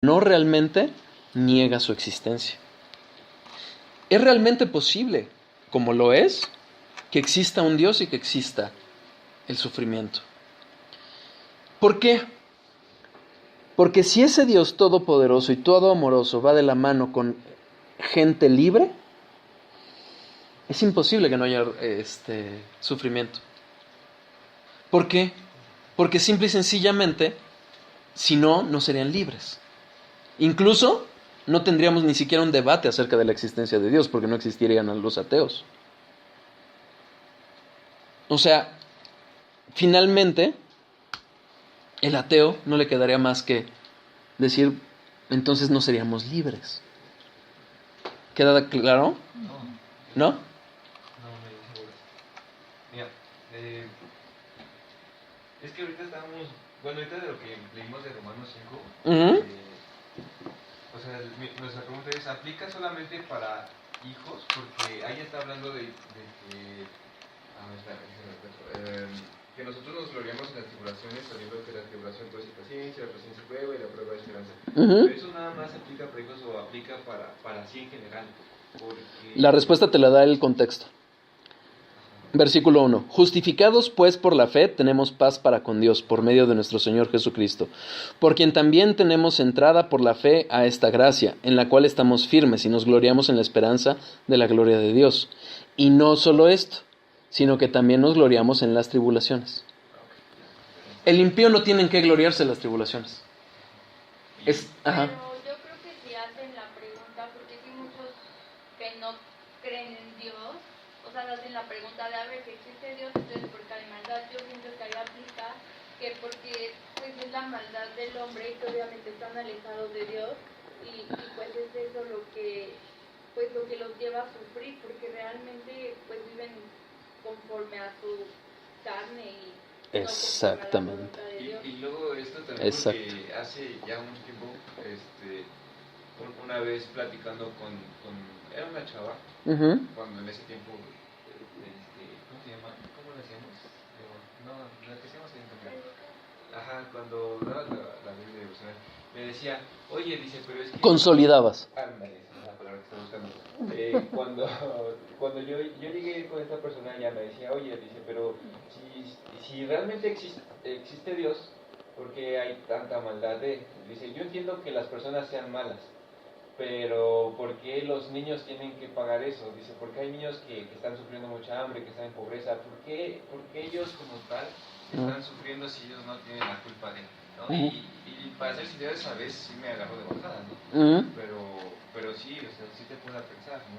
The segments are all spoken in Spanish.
no realmente niega su existencia. Es realmente posible, como lo es, que exista un Dios y que exista el sufrimiento. ¿Por qué? Porque si ese Dios todopoderoso y todo amoroso va de la mano con gente libre, es imposible que no haya sufrimiento. ¿Por qué? Porque simple y sencillamente, si no, no serían libres. Incluso no tendríamos ni siquiera un debate acerca de la existencia de Dios, porque no existirían los ateos. O sea, finalmente, el ateo no le quedaría más que decir, entonces no seríamos libres. ¿Queda claro? ¿No? No, me dice, mira, es que ahorita estamos, bueno, ahorita de lo que leímos de Romanos 5, Uh-huh. o sea, nuestra pregunta es, ¿aplica solamente para hijos? Porque ahí está hablando de que, que nosotros nos gloriamos en las tribulaciones, sabiendo que la tribulación produce paciencia, la paciencia prueba y la prueba esperanza. Uh-huh. ¿Pero eso nada más aplica para hijos o aplica para sí en general? Porque... La respuesta te la da el contexto. Versículo 1. Justificados pues por la fe tenemos paz para con Dios por medio de nuestro Señor Jesucristo, por quien también tenemos entrada por la fe a esta gracia, en la cual estamos firmes y nos gloriamos en la esperanza de la gloria de Dios. Y no solo esto, sino que también nos gloriamos en las tribulaciones. El impío no tiene que gloriarse en las tribulaciones. Ajá. Pero yo creo que si hacen la pregunta, porque hay muchos que no creen en Dios, o sea, hacen la pregunta de a ver si existe Dios, entonces porque hay maldad. Yo siento que ahí aplica que porque pues es la maldad del hombre y que obviamente están alejados de Dios y pues es eso lo que los lleva a sufrir, porque realmente pues viven conforme a su carne y Exactamente. Y luego esto también porque hace ya un tiempo, una vez platicando era una chava, Uh-huh. cuando en ese tiempo, ¿cómo se llama? ¿Cómo lo hacíamos? No, lo que hacíamos en internet. Ajá, cuando daba la Biblia devocional, me decía, oye, dice, pero es que... Consolidabas. Ándale, esa es la palabra que estoy buscando. Cuando yo llegué con esta persona, ella me decía, oye, dice, pero si realmente existe Dios, ¿por qué hay tanta maldad Dice, yo entiendo que las personas sean malas, pero ¿por qué los niños tienen que pagar eso? Dice, porque hay niños que están sufriendo mucha hambre, que están en pobreza. ¿Por qué ellos como tal están sufriendo si ellos no tienen la culpa de él? ¿No? Y para ser sincero, esa vez sí me agarró de bajada, ¿no? Uh-huh. Pero sí, o sea, sí te pone a pensar, ¿no?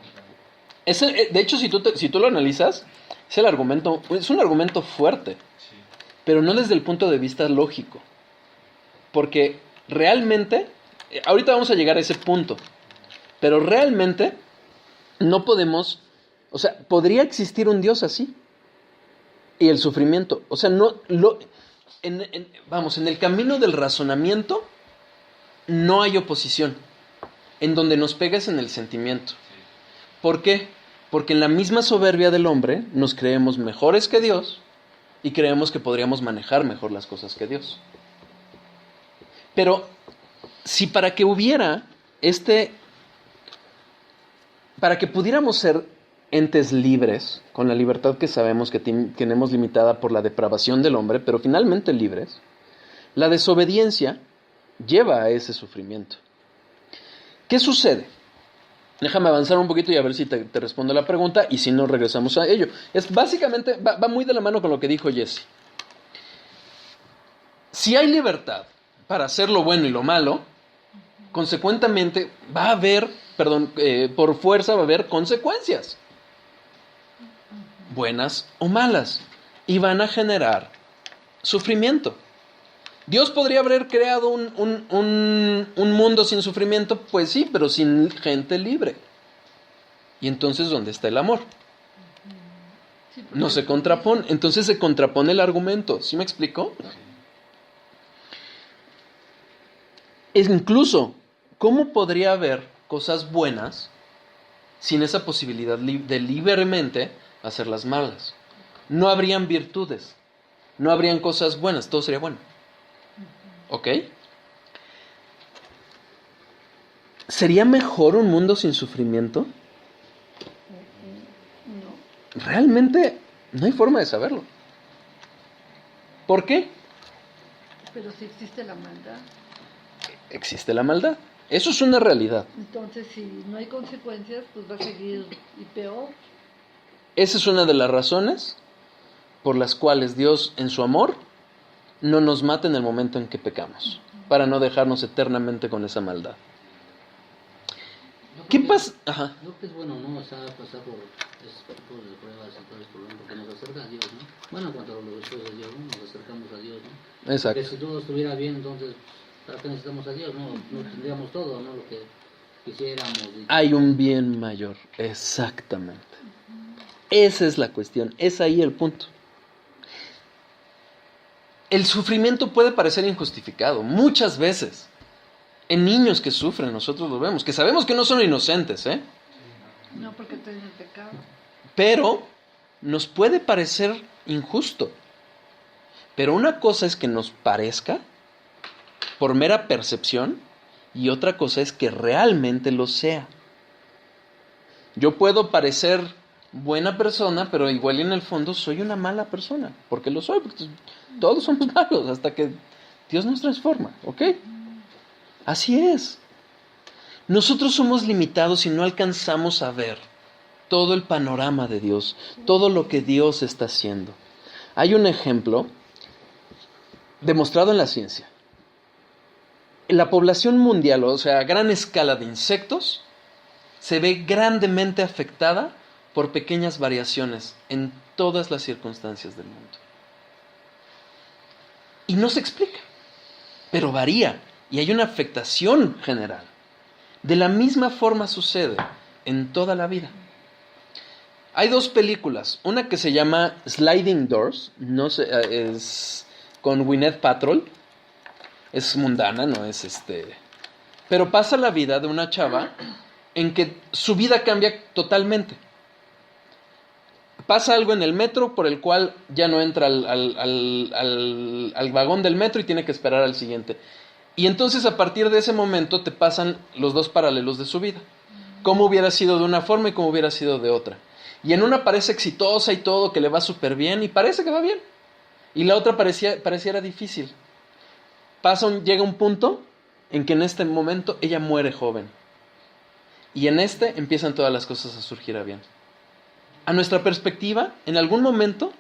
De hecho, si tú lo analizas, es un argumento fuerte, Sí. pero no desde el punto de vista lógico. Porque realmente, ahorita vamos a llegar a ese punto, pero realmente no podemos, o sea, podría existir un Dios así. Y el sufrimiento, o sea, vamos, en el camino del razonamiento no hay oposición. En donde nos pega es en el sentimiento. ¿Por qué? Porque en la misma soberbia del hombre nos creemos mejores que Dios y creemos que podríamos manejar mejor las cosas que Dios. Pero si para que para que pudiéramos ser entes libres, con la libertad que sabemos que tenemos limitada por la depravación del hombre, pero finalmente libres, la desobediencia lleva a ese sufrimiento. ¿Qué sucede? Déjame avanzar un poquito y a ver si te respondo la pregunta y si no regresamos a ello. Básicamente va muy de la mano con lo que dijo Jesse. Si hay libertad para hacer lo bueno y lo malo, consecuentemente va a haber, por fuerza va a haber consecuencias, buenas o malas, y van a generar sufrimiento. ¿Dios podría haber creado un mundo sin sufrimiento? Pues sí, pero sin gente libre. Y entonces, ¿dónde está el amor? No se contrapone. Entonces se contrapone el argumento. ¿Sí me explico? Incluso, ¿cómo podría haber cosas buenas sin esa posibilidad de libremente hacer las malas? No habrían virtudes, no habrían cosas buenas, todo sería bueno. ¿Ok? ¿Sería mejor un mundo sin sufrimiento? No. Realmente no hay forma de saberlo. ¿Por qué? Pero si existe la maldad. Existe la maldad. Eso es una realidad. Entonces, si no hay consecuencias, pues va a seguir y peor. Esa es una de las razones por las cuales Dios, en su amor, no nos mata en el momento en que pecamos, para no dejarnos eternamente con esa maldad. ¿Qué pasa? Ajá. Yo creo que es bueno, ¿no? O sea, pasar por esos tipos de pruebas y todo eso, porque nos acerca a Dios, ¿no? Bueno, cuando lo después de Dios, ¿no? Nos acercamos a Dios, ¿no? Exacto. Porque si todo estuviera bien, entonces, ¿para qué necesitamos a Dios? No tendríamos todo, ¿no? Lo que quisiéramos. Hay un bien mayor, exactamente. Esa es la cuestión, es ahí el punto. El sufrimiento puede parecer injustificado, muchas veces. En niños que sufren, nosotros lo vemos, que sabemos que no son inocentes, ¿eh? No porque tienen el pecado. Pero nos puede parecer injusto. Pero una cosa es que nos parezca por mera percepción y otra cosa es que realmente lo sea. Yo puedo parecer buena persona, pero igual en el fondo soy una mala persona. Porque lo soy, porque todos somos malos hasta que Dios nos transforma, ¿ok? Así es. Nosotros somos limitados y no alcanzamos a ver todo el panorama de Dios, todo lo que Dios está haciendo. Hay un ejemplo demostrado en la ciencia. La población mundial, o sea, a gran escala de insectos, se ve grandemente afectada por pequeñas variaciones en todas las circunstancias del mundo. Y no se explica, pero varía y hay una afectación general. De la misma forma sucede en toda la vida. Hay dos películas, una que se llama Sliding Doors, no sé, es con Gwyneth Paltrow, es mundana, no es pero pasa la vida de una chava en que su vida cambia totalmente. Pasa algo en el metro por el cual ya no entra al vagón del metro y tiene que esperar al siguiente. Y entonces a partir de ese momento te pasan los dos paralelos de su vida. Cómo hubiera sido de una forma y cómo hubiera sido de otra. Y en una parece exitosa y todo, que le va súper bien y parece que va bien. Y la otra pareciera difícil. Llega un punto en que en este momento ella muere joven. Y en empiezan todas las cosas a surgir a bien. A nuestra perspectiva, en algún momento,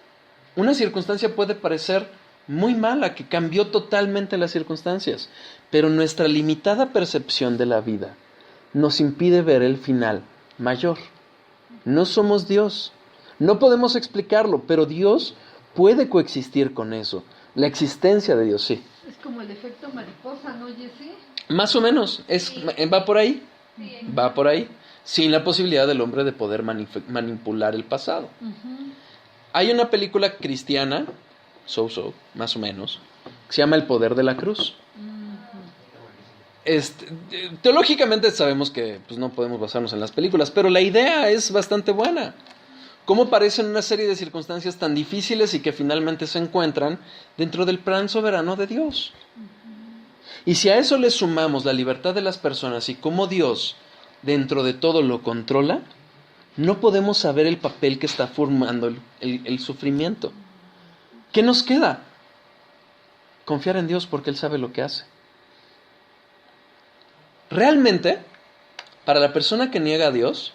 una circunstancia puede parecer muy mala, que cambió totalmente las circunstancias, pero nuestra limitada percepción de la vida nos impide ver el final mayor. No somos Dios, no podemos explicarlo, pero Dios puede coexistir con eso. La existencia de Dios, sí. Es como el efecto mariposa, ¿no, Jessy? Más o menos, va por ahí, va por ahí, sin la posibilidad del hombre de poder manipular el pasado. Uh-huh. Hay una película cristiana, más o menos, que se llama El poder de la cruz. Teológicamente sabemos que pues, no podemos basarnos en las películas, pero la idea es bastante buena. Cómo parecen una serie de circunstancias tan difíciles y que finalmente se encuentran dentro del plan soberano de Dios. Y si a eso le sumamos la libertad de las personas y cómo Dios dentro de todo lo controla, no podemos saber el papel que está formando el sufrimiento. ¿Qué nos queda? Confiar en Dios porque Él sabe lo que hace. Realmente, para la persona que niega a Dios,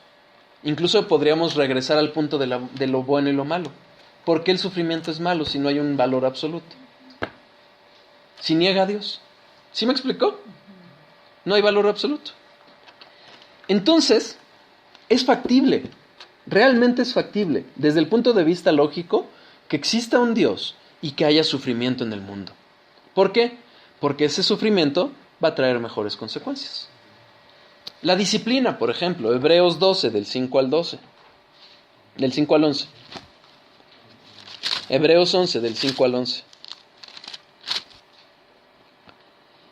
incluso podríamos regresar al punto de lo bueno y lo malo. ¿Por qué el sufrimiento es malo si no hay un valor absoluto? Si niega a Dios. ¿Sí me explicó? No hay valor absoluto. Entonces, es factible, realmente es factible, desde el punto de vista lógico, que exista un Dios y que haya sufrimiento en el mundo. ¿Por qué? Porque ese sufrimiento va a traer mejores consecuencias. La disciplina, por ejemplo, Hebreos 12, del 5 al 12. Del 5 al 11. Hebreos 11, del 5 al 11.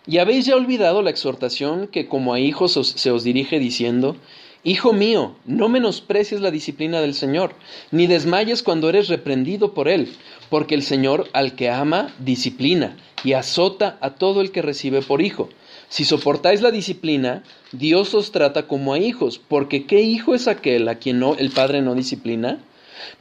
Y habéis ya olvidado la exhortación que como a hijos se os dirige diciendo: Hijo mío, no menosprecies la disciplina del Señor, ni desmayes cuando eres reprendido por Él, porque el Señor al que ama disciplina y azota a todo el que recibe por hijo. Si soportáis la disciplina, Dios os trata como a hijos, porque ¿qué hijo es aquel a quien el Padre no disciplina?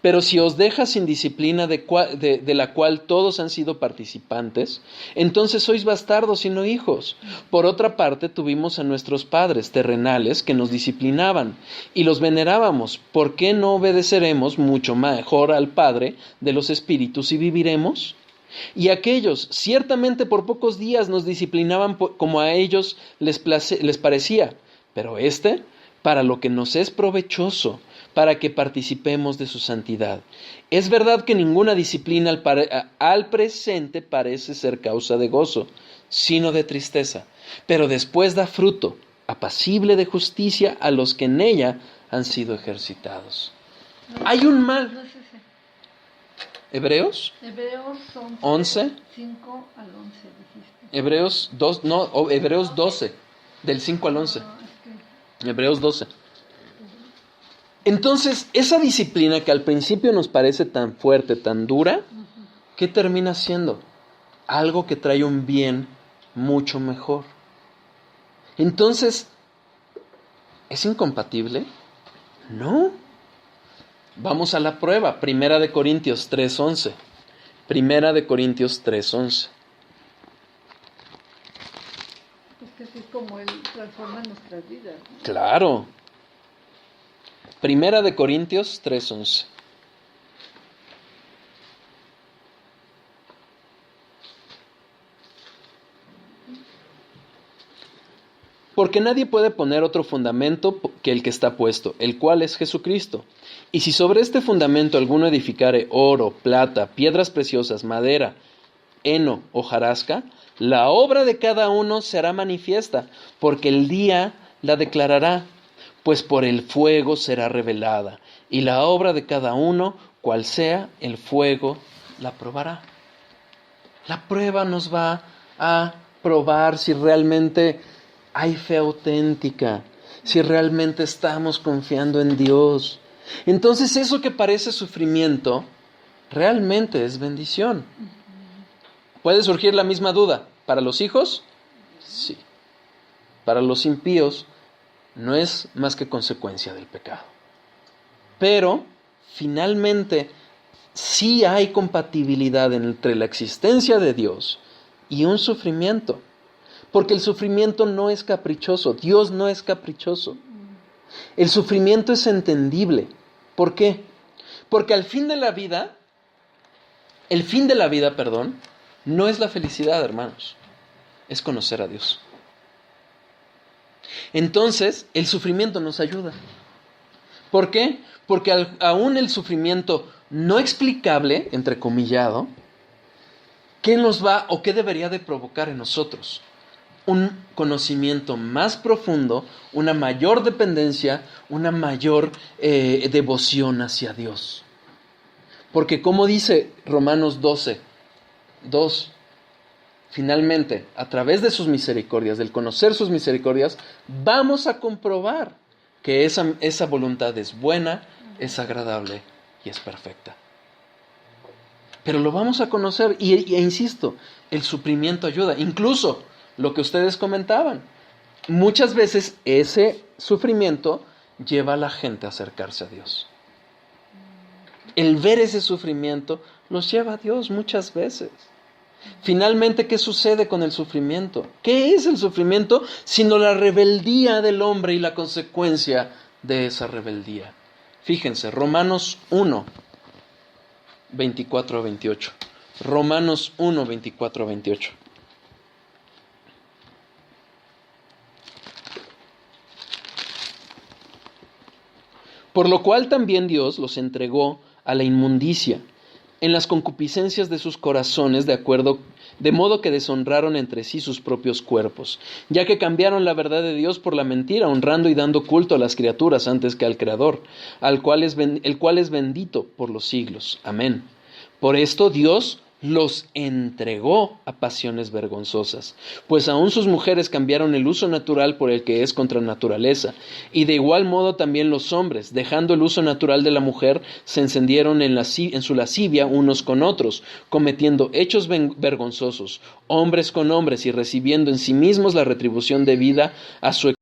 Pero si os deja sin disciplina de la cual todos han sido participantes, entonces sois bastardos y no hijos. Por otra parte, tuvimos a nuestros padres terrenales que nos disciplinaban y los venerábamos. ¿Por qué no obedeceremos mucho mejor al Padre de los espíritus y viviremos? Y aquellos ciertamente por pocos días nos disciplinaban como a ellos les parecía, pero para lo que nos es provechoso, para que participemos de su santidad. Es verdad que ninguna disciplina al presente parece ser causa de gozo, sino de tristeza, pero después da fruto, apacible de justicia a los que en ella han sido ejercitados. Hay un mal. No es ese. ¿Hebreos? Hebreos 11. 5 al 11 dijiste. Hebreos 12, del 5 al 11. No, es que... Hebreos 12. Entonces, esa disciplina que al principio nos parece tan fuerte, tan dura, ¿qué termina siendo? Algo que trae un bien mucho mejor. Entonces, ¿es incompatible? No. Vamos a la prueba. Primera de Corintios 3:11. Primera de Corintios 3:11. Es que así es como Él transforma nuestras vidas, ¿no? Claro. Primera de Corintios 3:11. Porque nadie puede poner otro fundamento que el que está puesto, el cual es Jesucristo. Y si sobre este fundamento alguno edificare oro, plata, piedras preciosas, madera, heno, hojarasca, la obra de cada uno será manifiesta, porque el día la declarará, pues por el fuego será revelada, y la obra de cada uno, cual sea, el fuego la probará. La prueba nos va a probar si realmente hay fe auténtica, si realmente estamos confiando en Dios. Entonces eso que parece sufrimiento, realmente es bendición. ¿Puede surgir la misma duda? ¿Para los hijos? Sí. Para los impíos no es más que consecuencia del pecado. Pero, finalmente, sí hay compatibilidad entre la existencia de Dios y un sufrimiento. Porque el sufrimiento no es caprichoso, Dios no es caprichoso. El sufrimiento es entendible. ¿Por qué? Porque el fin de la vida, no es la felicidad, hermanos, es conocer a Dios. Entonces, el sufrimiento nos ayuda. ¿Por qué? Porque aún el sufrimiento no explicable, entrecomillado, ¿qué nos va o qué debería de provocar en nosotros? Un conocimiento más profundo, una mayor dependencia, una mayor devoción hacia Dios. Porque como dice Romanos 12:2, finalmente, a través de sus misericordias, del conocer sus misericordias, vamos a comprobar que esa voluntad es buena, es agradable y es perfecta. Pero lo vamos a conocer e insisto, el sufrimiento ayuda. Incluso lo que ustedes comentaban, muchas veces ese sufrimiento lleva a la gente a acercarse a Dios. El ver ese sufrimiento los lleva a Dios muchas veces. Finalmente, ¿qué sucede con el sufrimiento? ¿Qué es el sufrimiento sino la rebeldía del hombre y la consecuencia de esa rebeldía? Fíjense, Romanos 1:24-28. Romanos 1:24-28. Por lo cual también Dios los entregó a la inmundicia en las concupiscencias de sus corazones, de modo que deshonraron entre sí sus propios cuerpos, ya que cambiaron la verdad de Dios por la mentira, honrando y dando culto a las criaturas antes que al Creador, el cual es bendito por los siglos. Amén. Por esto Dios los entregó a pasiones vergonzosas, pues aún sus mujeres cambiaron el uso natural por el que es contra naturaleza, y de igual modo también los hombres, dejando el uso natural de la mujer, se encendieron en su lascivia unos con otros, cometiendo hechos vergonzosos, hombres con hombres, y recibiendo en sí mismos la retribución debida a su